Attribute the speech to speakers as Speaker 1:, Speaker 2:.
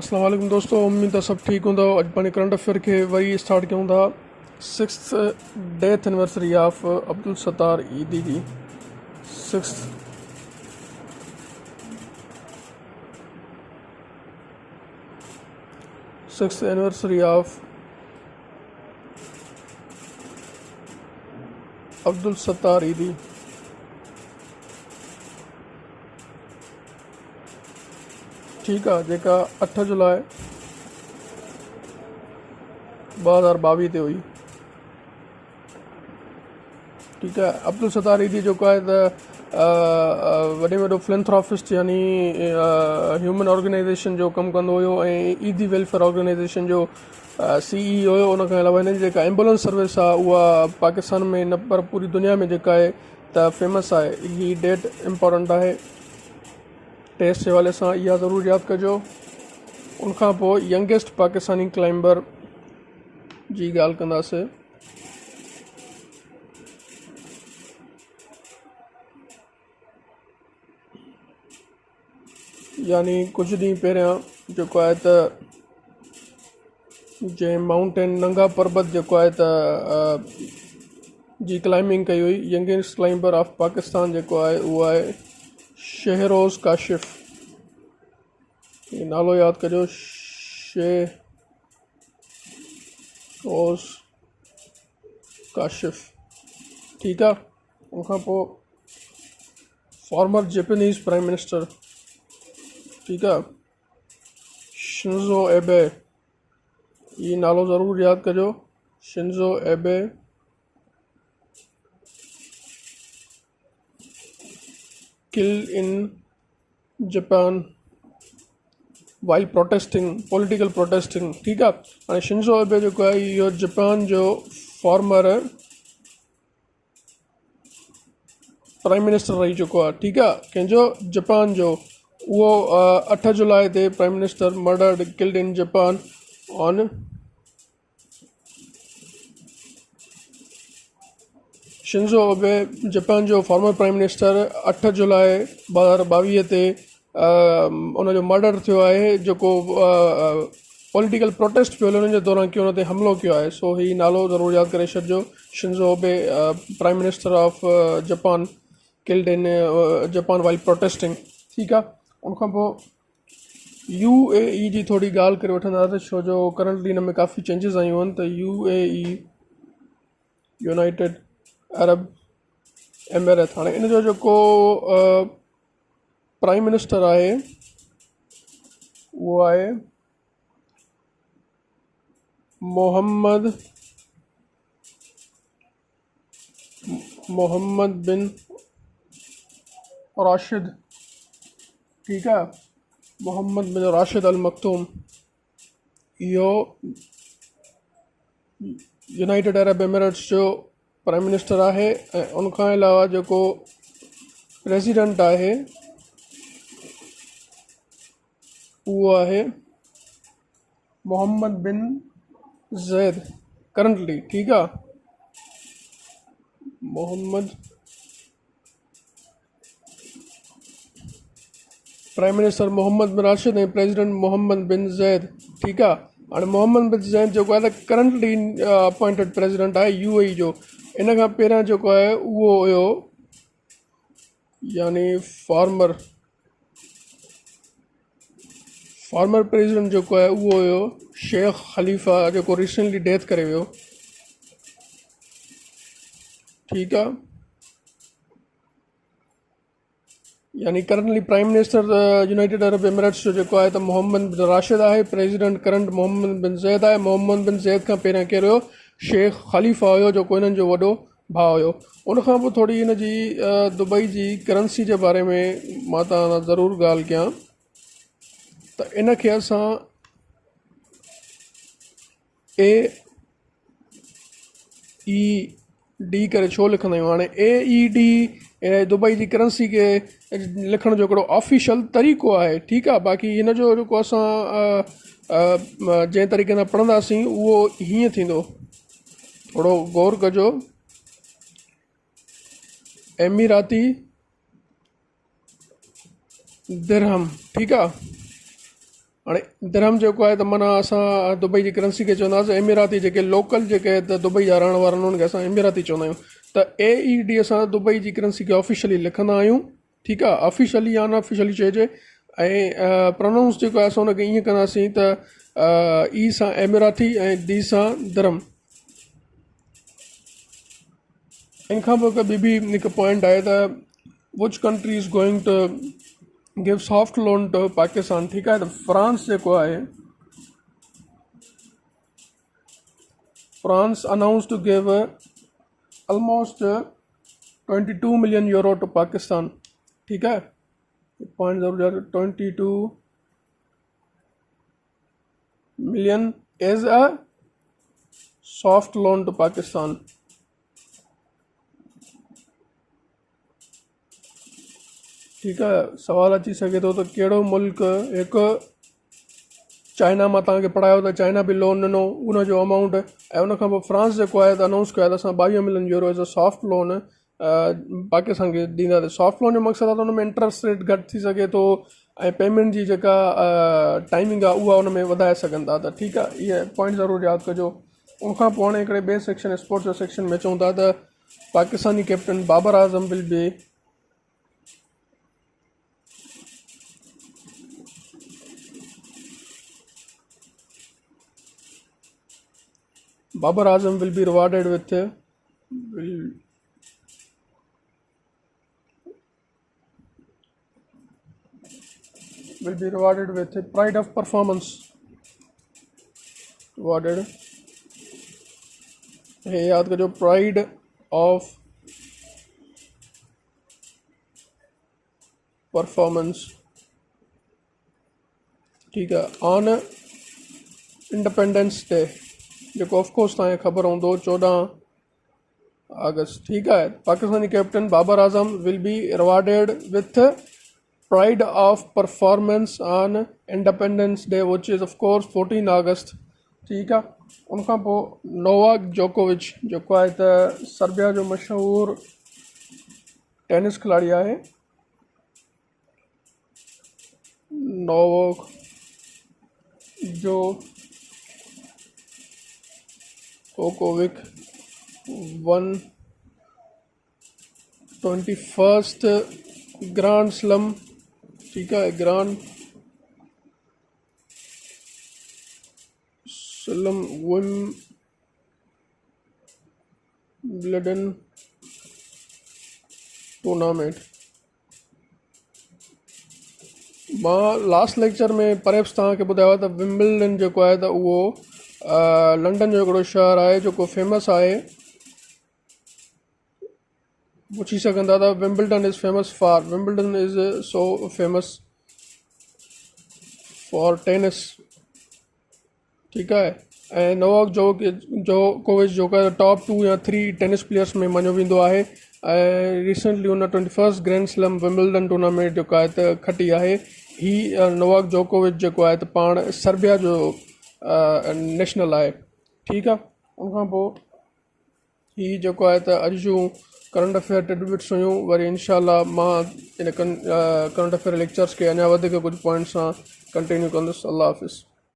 Speaker 1: अस्सलाम वालेकुम दोस्तों, उम्मीद आहे सभु ठीकु हूंदव। अॼु पंहिंजे करंट अफेयर खे वरी स्टार्ट कयूं था। 6th death anniversary of Abdul Sattar ईदी जी। 6th anniversary of Abdul Sattar ईदी। ठीकु आहे, जेका 8 जुलाई 2022 ते हुई। ठीकु आहे, अब्दुल सत्तार ईदी जेको आहे त वॾे में वॾो फिलैंथ्रोपिस्ट यानी ह्यूमन ऑर्गेनाइज़ेशन जो कमु कंदो हुयो ऐं ईदी वेलफेयर ऑर्गेनाइज़ेशन जो CEO हुयो। उन खां अलावा हिनजी जेका एम्बुलेंस सर्विस आहे उहा पाकिस्तान में न पर पूरी दुनिया में जेका आहे त फेमस आहे। ही डेट इम्पोर्टेंट आहे, टेस्ट जे हवाले सां इहा ज़रूरु यादि कजो। उनखां पोइ यंगेस्ट पाकिस्तानी क्लाइंबर जी ॻाल्हि कंदासीं। यानी कुझु ॾींहं पहिरियां जेको आहे त जंहिं माउंटेन नंगा पर्बत जेको आहे त जी क्लाइंबिंग कई हुई, यंगेस्ट क्लाइंबर ऑफ पाकिस्तान जेको आहे उहो आहे शहरोज़ काशिफ़। नालो यादि कजो, शहरोज़ काशिफ़। ठीकु आहे, उनखां पोइ फॉर्मर जैपनीज़ प्राइम मिनिस्टर, ठीकु आहे, शिंज़ो एबे। ये नालो ज़रूरु यादि कजो, शिंज़ो एबे। Killed in Japan while protesting, political protesting. ठीकु आहे, हाणे शिंज़ो एबे जेको आहे इहो जापान जो फॉर्मर प्राइम मिनिस्टर रही चुको आहे। ठीकु आहे, कंहिंजो, जापान जो। उहो 8 जुलाई ते prime minister murdered killed in Japan on Shinzo Abe Japan जो फॉर्मर प्राइम मिनिस्टर 8 जुलाई 2022 ते उनजो मर्डर थियो आहे, जेको पॉलिटिकल प्रोटेस्ट पियो हले उन जे दौरान कि उन ते हमिलो कयो आहे। सो ही नालो ज़रूरु यादि करे छॾिजो, शिंज़ो एबे prime minister of Japan killed in Japan while protesting. ठीकु आहे, उनखां पोइ UAE जी थोरी ॻाल्हि करे वठंदासीं, छो जो करंटली हिन में काफ़ी चेंजिस आयूं आहिनि। त UAE यूनाइटेड अरब एमिरेट, हाणे इन जो जेको प्राइम मिनिस्टर आहे उहो आहे मोहम्मद बिन राशिद। ठीकु आहे, मोहम्मद बिन राशिद अल मखतूम। इहो यूनाइटेड अरब एमिरेट्स जो प्राइम मिनिस्टर आहे। ऐं उनखां अलावा जेको प्रेसिडेंट आहे उहो आहे मोहम्मद बिन ज़ैद करंटली। ठीकु आहे, प्राइम मिनिस्टर मोहम्मद बिन राशिद ऐं प्रेसिडेंट मोहम्मद बिन ज़ैद। ठीकु आहे, हाणे मोहम्मद बिन ज़ैद जेको आहे त करंटली अपॉइंटेड प्रेसिडेंट आहे UAE जो। इन खां पहिरियां जेको आहे उहो हुयो यानी फॉर्मर प्रेसिडेंट जेको आहे उहो हुयो शेख ख़लीफ़ा, जेको रिसेंटली डेथ करे वियो। ठीकु आहे, यानी currently prime minister United Arab Emirates जो जेको आहे त मोहम्मद बिन राशिद आहे। प्रेसिडेंट करंट मोहम्मद बिन ज़ैद आहे। मोहम्मद बिन ज़ैद खां पहिरियां केरु हुयो? शेख ख़लीफ़ा हुयो, जेको हिननि जो वॾो भाउ हुयो। उनखां पोइ थोरी हिन जी दुबई जी करंसी जे बारे में मां तव्हां ज़रूरु ॻाल्हि कयां। त इन खे असां AED करे छो लिखंदा आहियूं? हाणे AED दुबई जी करंसी खे लिखण जो हिकिड़ो ऑफिशियल तरीक़ो आहे। ठीकु आहे, बाक़ी हिन जो जेको असां जंहिं तरीक़े सां पढ़ंदासीं उहो हीअं थींदो, थोरो गौर कजो। एमीराती दिरहम। ठीकु आहे, हाणे दिरहम जेको आहे त माना असां दुबई जी करंसी खे चवंदासीं एमिराती, जेके लोकल जेके त दुबई जा रहण वारा आहिनि उन्हनि खे असां एमिराती चवंदा आहियूं। त AED असां दुबई जी करंसी खे ऑफिशियली लिखंदा आहियूं, ठीकु आहे, ऑफिशियली या अनऑफिशियली चइजे। ऐं प्रोनाउंस जेको आहे असां हुनखे ईअं कंदासीं त ई सां एमिराती ऐं डी सां दिरहम। इन खां पोइ ॿी बि हिकु पॉइंट आहे त which country is going to give soft loan to Pakistan, ठीकु आहे। त फ्रांस जेको आहे, France announce to give almost 22 million euro to Pakistan, ठीकु आहे। पॉइंट ज़रूर 22 million as a soft loan to Pakistan. ठीकु आहे। सवाल अची सघे थो त कहिड़ो मुल्क, हिकु चाइना मां तव्हांखे पढ़ायो त चाइना बि लोन ॾिनो उनजो अमाउंट, ऐं उनखां पोइ फ्रांस जेको आहे त अनाउंस कयो आहे त असां 22 million euro as a soft loan Pakistan खे ॾींदासीं। सॉफ्ट लोन जो मक़सदु आहे त हुन में इंट्रस्ट रेट घटि थी सघे थो ऐं पेमेंट जी जेका टाइमिंग आहे उहा उन में वधाए सघनि था। त ठीकु आहे, इहे पॉइंट ज़रूरु यादि कजो। उनखां पोइ हाणे हिकिड़े ॿिए सेक्शन स्पोर्ट्स जो सेक्शन में चऊं था त Pakistani captain Babar Azam will be Babar Azam will be rewarded with pride of performance. Rewarded. Hey, याद करो, pride of performance, ठीक है, on Independence Day, जेको ऑफकोर्स तव्हांखे ख़बर हूंदो 14 अगस्त, ठीकु आहे। Pakistani captain Babar Azam will be rewarded with pride of performance on independence day which is of course 14 अगस्त, ठीकु आहे। उनखां पोइ नोवाक जोकोविच जेको आहे त सर्बिया जो मशहूरु टेनिस खिलाड़ी आहे। Novak Djokovic one 21st grand slum, ठीक है, ग्रांड स्लम विंबलडन टूर्नामेंट। मां लास्ट लेक्चर में परेप्स तव्हांखे ॿुधायो त विंबलडन जेको आहे त उहो लंडन जो हिकिड़ो शहर आहे जेको फेमस आहे। पुछी सघनि था त Wimbledon is famous for, Wimbledon is so famous for tennis, ठीकु आहे। ऐं नोवाक जोकोविच जेको आहे टॉप 2 या 3 टेनिस प्लेयर्स में मञियो वेंदो आहे। ऐं रिसेंटली हुन 21st grand slam Wimbledon tournament जेको आहे त खटी आहे। ही नोवाक जोकोविच जेको आहे त पाण सर्बिया जो नेशनल आहे, ठीकु आहे। उनखां पोइ ही जेको आहे त अॼु जूं करंट अफेयर टिडबिट्स हुयूं। वरी इंशाल्लाह मां इन करंट अफेयर लेक्चर्स खे अञा वधीक कुझु पॉइंट्स सां कंटिन्यू कंदुसि। अल्लाह हाफ़िज़।